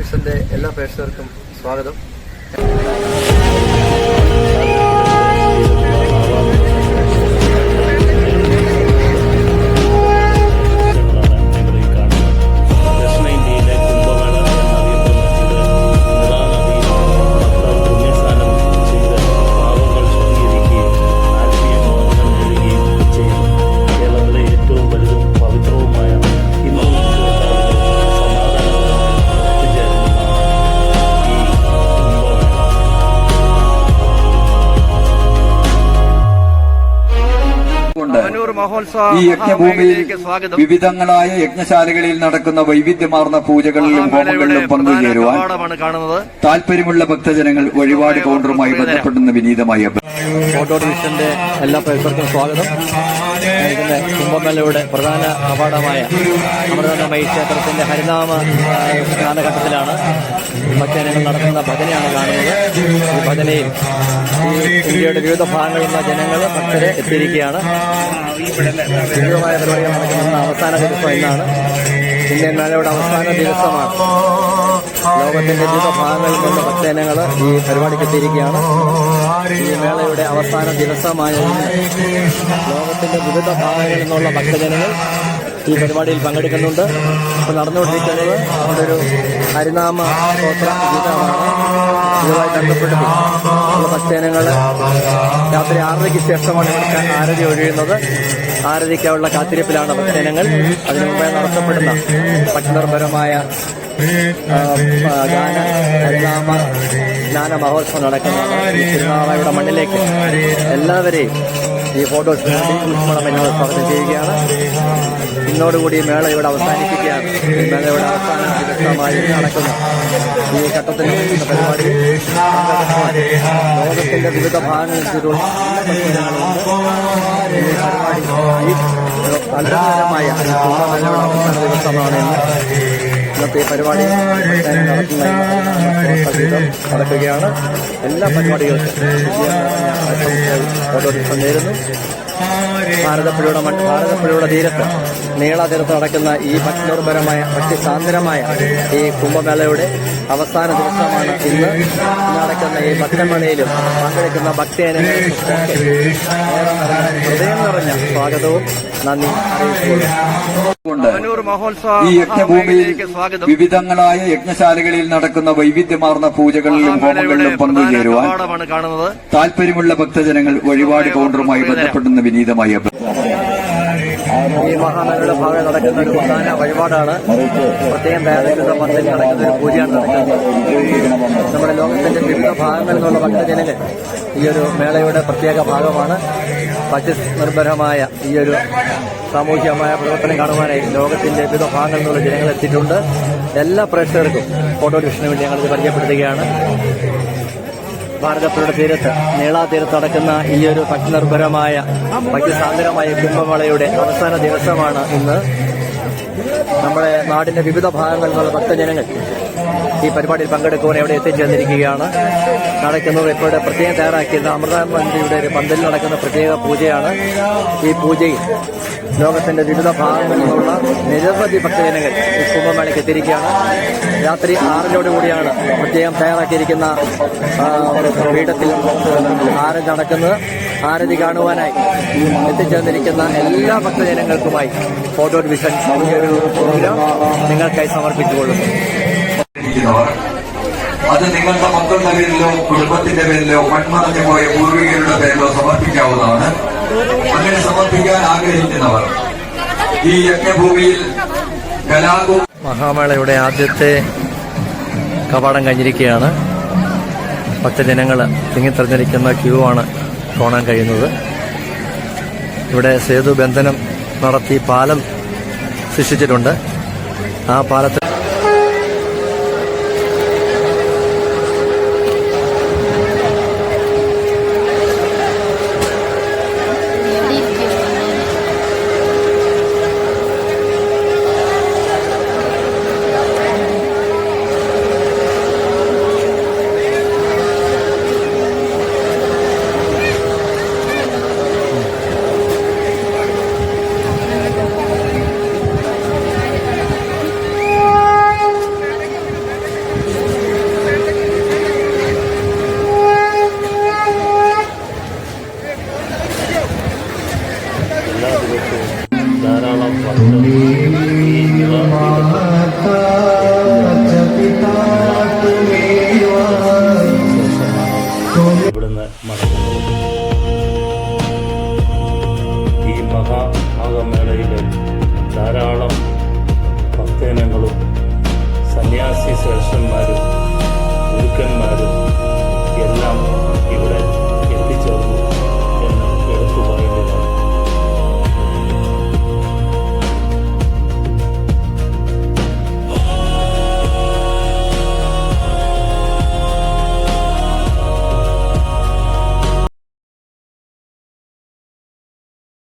വിഷന്റെ എല്ലാ പ്രേക്ഷകർക്കും സ്വാഗതം. ഈ യജ്ഞഭൂമിയിൽ വിവിധങ്ങളായ യജ്ഞശാലകളിൽ നടക്കുന്ന വൈവിധ്യമാർന്ന പൂജകളിലും ഹോമങ്ങളിലും പങ്കുചേരുവാൻ താല്പര്യമുള്ള ഭക്തജനങ്ങൾ വഴിപാട് കൗണ്ടറുമായി ബന്ധപ്പെടുന്ന വിനീതമായി ഫോട്ടോ ഡിവിഷന്റെ എല്ലാ പ്രേക്ഷകർക്കും സ്വാഗതം. കുംഭമേളയുടെ പ്രധാന കവാടമായ അമൃതമയി ക്ഷേത്രത്തിന്റെ ഹരിനാമ കാലഘട്ടത്തിലാണ് ഭക്തജനങ്ങൾ നടത്തുന്ന ഭജനയാണ് കാണുന്നത്. ഈ ഭജനയിൽ ഇന്ത്യയുടെ വിവിധ ഭാഗങ്ങളിൽ നിന്ന ജനങ്ങൾ ഭക്തരെ എത്തിയിരിക്കുകയാണ്. വിവിധമായ പരിപാടികൾ നടക്കുന്ന അവസാന ദിവസം എന്നാണ്. ഇന്ത്യൻ മേളയുടെ അവസാന ദിവസമാണ്. ലോകത്തിന്റെ വിവിധ ഭാഗങ്ങളിൽ നിന്നുള്ള ഭക്തജനങ്ങൾ ഈ പരിപാടിക്ക് എത്തിയിരിക്കുകയാണ്. ഈ മേളയുടെ അവസാന ദിവസമായ ലോകത്തിന്റെ വിവിധ ഭാഗങ്ങളിൽ നിന്നുള്ള ഭക്തജനങ്ങൾ ഈ പരിപാടിയിൽ പങ്കെടുക്കുന്നുണ്ട്. ഇപ്പോൾ നടന്നുകൊണ്ടിരിക്കുന്നത് നമ്മുടെ ഒരു ഹരിനാമ സ്തോത്ര ഗീതമാണ്. ഇതുമായി ബന്ധപ്പെടുത്തി ഭക്തജനങ്ങൾ രാത്രി 6:30 ശേഷമാണ് ഇവിടുത്തെ ആരതി ഒഴിയുന്നത്. ആരതിക്കാനുള്ള കാത്തിരിപ്പിലാണ് ഭക്തജനങ്ങൾ. അതിനു മുമ്പേ നടത്തപ്പെടുന്ന ഭക്തിനിർഭരമായ ഹരിനാമ ജ്ഞാന മഹോത്സവം നടക്കുന്നതാണ്. ഈ തിരുനാളയുടെ മണ്ണിലേക്ക് എല്ലാവരെയും ഈ ഫോട്ടോസ് സ്വാഗതം ചെയ്യുകയാണ്. ഇന്നോടുകൂടി മേള ഇവിടെ അവസാനിപ്പിക്കുകയാണ്. ഈ മേളയുടെ അവസാന ദിവസമായി നടക്കുന്ന ഈ ഘട്ടത്തിൽ പരിപാടി ലോകത്തിന്റെ വിവിധ ഭാഗങ്ങളിൽ നിന്നുള്ള ഈ പരിപാടി അത്ഭുതകരമായ കുംഭമേളയുടെ അവസാന ദിവസമാണ് ഇന്നത്തെ പരിപാടി നടക്കുകയാണ്. എല്ലാ പരിപാടികൾക്കും ഓരോ ദിവസം നേരുന്നു. ഭാരതപ്പുഴയുടെ തീരത്ത് നീള തീരത്ത് നടക്കുന്ന ഈ ഭക്തിനിർഭരമായ ഭക്തിസാന്ദ്രമായ ഈ കുംഭമേളയുടെ അവസാന ദിവസമാണ് ഇന്ന് നടക്കുന്ന ഈ ഭക്തമേളയിലും പങ്കെടുക്കുന്ന ഭക്തജനങ്ങൾക്കും ഹൃദയം നിറഞ്ഞ സ്വാഗതവും നന്ദി അറിയിക്കുന്നു. ഈ യജ്ഞഭൂമിയിൽ വിവിധങ്ങളായ യജ്ഞശാലകളിൽ നടക്കുന്ന വൈവിധ്യമാർന്ന പൂജകളിലും ഹോമങ്ങളിലും പങ്കുചേരുവാൻ താല്പര്യമുള്ള ഭക്തജനങ്ങൾ വഴിപാട് കൗണ്ടറുമായി ബന്ധപ്പെടുന്ന വിനീതമായി ഈ മഹാമേളയുടെ ഭാഗം നടക്കുന്ന ഒരു പ്രധാന വഴിപാടാണ്. പ്രത്യേകം തയ്യാറെടുക്കുന്ന പന്തലിൽ നടക്കുന്ന ഒരു പൂജയാണ് നടക്കുന്നത്. നമ്മുടെ ലോകത്തിന്റെ വിവിധ ഭാഗങ്ങളിൽ നിന്നുള്ള ഭക്തജനങ്ങൾ ഈ ഒരു മേളയുടെ പ്രത്യേക ഭാഗമാണ്. ഭക്തി നിർഭരമായ ഈ ഒരു സാമൂഹികമായ പ്രവർത്തനം കാണുവാനായി ലോകത്തിന്റെ വിവിധ ഭാഗങ്ങളിൽ നിന്നുള്ള ജനങ്ങൾ എത്തിയിട്ടുണ്ട്. എല്ലാ പ്രേക്ഷകർക്കും ഫോട്ടോ ഡിവിഷന് വേണ്ടി ഞങ്ങളിത് പരിചയപ്പെടുത്തുകയാണ്. ഭാരതപ്പുഴയുടെ തീരത്ത് നീളാ തീരത്ത് നടക്കുന്ന ഈ ഒരു ഭക്തിനിർഭരമായ ഭക്തിസാന്ദ്രമായ കുംഭമേളയുടെ അവസാന ദിവസമാണ് ഇന്ന്. നമ്മുടെ നാടിന്റെ വിവിധ ഭാഗങ്ങളിൽ നിന്നുള്ള ഭക്തജനങ്ങൾ ഈ പരിപാടിയിൽ പങ്കെടുക്കുവാൻ ഇവിടെ എത്തിച്ചേർന്നിരിക്കുകയാണ്. നടക്കുന്നത് ഇപ്പോഴും പ്രത്യേകം തയ്യാറാക്കിയിരുന്ന അമൃതമന്ദിയുടെ ഒരു പന്തലിൽ നടക്കുന്ന പ്രത്യേക പൂജയാണ്. ഈ പൂജയിൽ ലോകത്തിന്റെ വിവിധ ഭാഗങ്ങളിൽ നിന്നുള്ള നിരവധി ഭക്തജനങ്ങൾ ഈ കുംഭമേളയ്ക്ക് എത്തിയിരിക്കുകയാണ്. രാത്രി 6:00 പ്രത്യേകം തയ്യാറാക്കിയിരിക്കുന്ന പീഠത്തിൽ ആരതി നടക്കുന്നത്. ആരതി കാണുവാനായി എത്തിച്ചേർന്നിരിക്കുന്ന എല്ലാ ഭക്തജനങ്ങൾക്കുമായി ഫോട്ടോ ഡിവിഷൻ ഈ ഒരു പ്രോഗ്രാം നിങ്ങൾക്കായി സമർപ്പിച്ചുകൊള്ളുന്നു. അത് നിങ്ങളുടെ മക്കളുടെ പേരിലോ കുടുംബത്തിന്റെ പേരിലോ മൺമറഞ്ഞു പോയ പൂർവികരുടെ പേരിലോ സമർപ്പിക്കാവുന്നതാണ്. അങ്ങനെ സമർപ്പിക്കാൻ ആഗ്രഹിക്കുന്നവർ ഈ യജ്ഞഭൂമിയിൽ മഹാമേളയുടെ ആദ്യത്തെ കവാടം കഴിഞ്ഞിരിക്കുകയാണ്. ഭക്തജനങ്ങൾ തിങ്ങിത്തെറിഞ്ഞിരിക്കുന്ന ക്യൂ ആണ് കാണാൻ കഴിയുന്നത്. ഇവിടെ സേതുബന്ധനം നടത്തി പാലം സൃഷ്ടിച്ചിട്ടുണ്ട്. ആ പാലത്തിൽ ധാരാളം ഭക്തജനങ്ങളും സന്യാസി ശ്രേഷ്ഠന്മാരും ഗുരുക്കന്മാരും